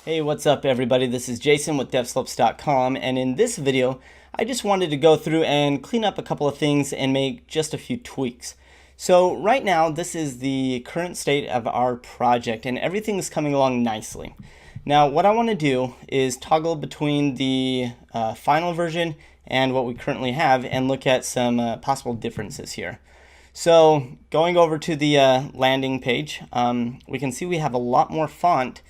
Hey, what's up everybody? This is Jason with devslopes.com, and in this video I just wanted to go through and clean up a couple of things and make just a few tweaks. So right now this is the current state of our project and everything's coming along nicely. Now what I want to do is toggle between the final version and what we currently have and look at some possible differences here. So going over to the landing page, we can see we have a lot more font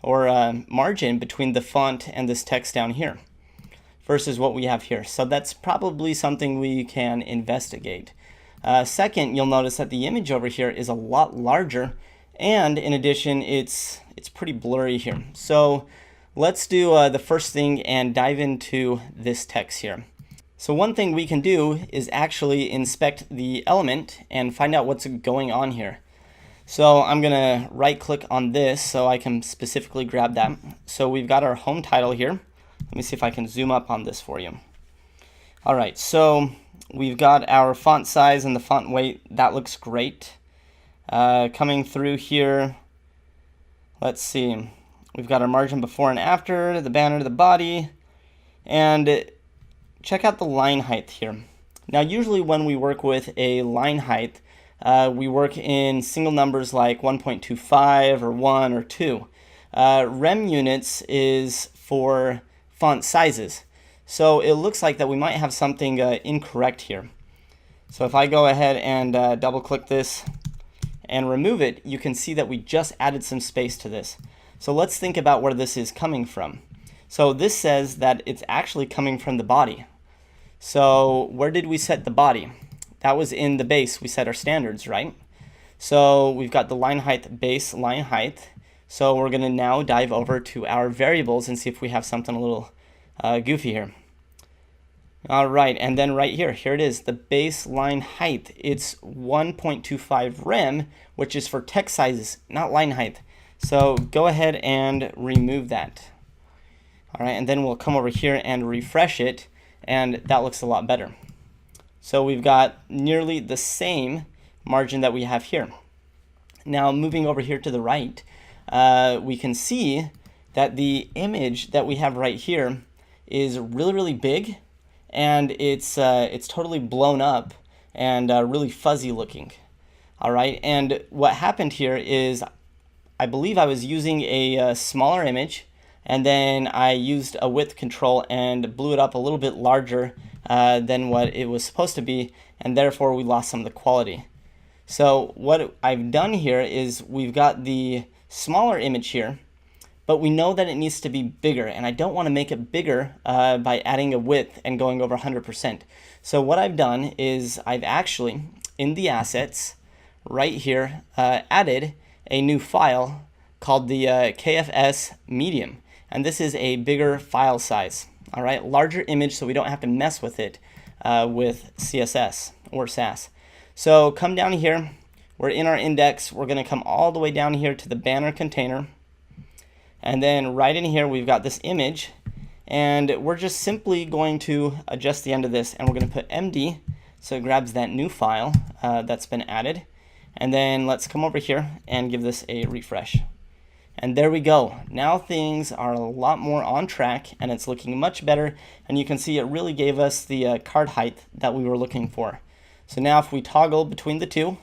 or margin between the font and this text down here versus what we have here. So that's probably something we can investigate. Second, you'll notice that the image over here is a lot larger, and in addition it's pretty blurry here. So let's do the first thing and dive into this text here. So one thing we can do is actually inspect the element and find out what's going on here. So I'm gonna right click on this so I can specifically grab that. So we've got our home title here. Let me see if I can zoom up on this for you. Alright, so we've got our font size and the font weight. That looks great. Coming through here, let's see. We've got our margin before and after, the banner, the body, and check out the line height here. Now usually when we work with a line height, we work in single numbers like 1.25 or 1 or 2. Rem units is for font sizes. So it looks like that we might have something incorrect here. So if I go ahead and double click this and remove it, you can see that we just added some space to this. So let's think about where this is coming from. So this says that it's actually coming from the body. So where did we set the body? That was in the base. We set our standards, right? So we've got the line height, base line height. So we're going to now dive over to our variables and see if we have something a little goofy here. All right, and then right here, here it is, the base line height. It's 1.25 rem, which is for text sizes, not line height. So go ahead and remove that. All right, and then we'll come over here and refresh it, and that looks a lot better. So we've got nearly the same margin that we have here. Now moving over here to the right, we can see that the image that we have right here is really big, and it's totally blown up and really fuzzy looking. All right, and what happened here is I believe I was using a smaller image, and then I used a width control and blew it up a little bit larger than what it was supposed to be, and therefore we lost some of the quality. So what I've done here is we've got the smaller image here, but we know that it needs to be bigger, and I don't want to make it bigger by adding a width and going over 100%. So what I've done is I've actually, in the assets right here, added a new file called the KFS medium, and this is a bigger file size. All right, larger image so we don't have to mess with it with CSS or SASS. So come down here, we're in our index, we're going to come all the way down here to the banner container, and then right in here we've got this image, and we're just simply going to adjust the end of this, and we're going to put MD so it grabs that new file that's been added, and then let's come over here and give this a refresh. And there we go. Now things are a lot more on track and it's looking much better, and you can see it really gave us the card height that we were looking for. So now if we toggle between the two,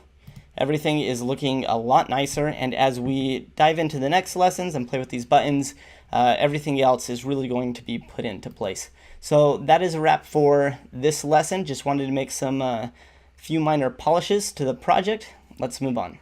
everything is looking a lot nicer, and as we dive into the next lessons and play with these buttons, everything else is really going to be put into place. So that is a wrap for this lesson. Just wanted to make some few minor polishes to the project. Let's move on.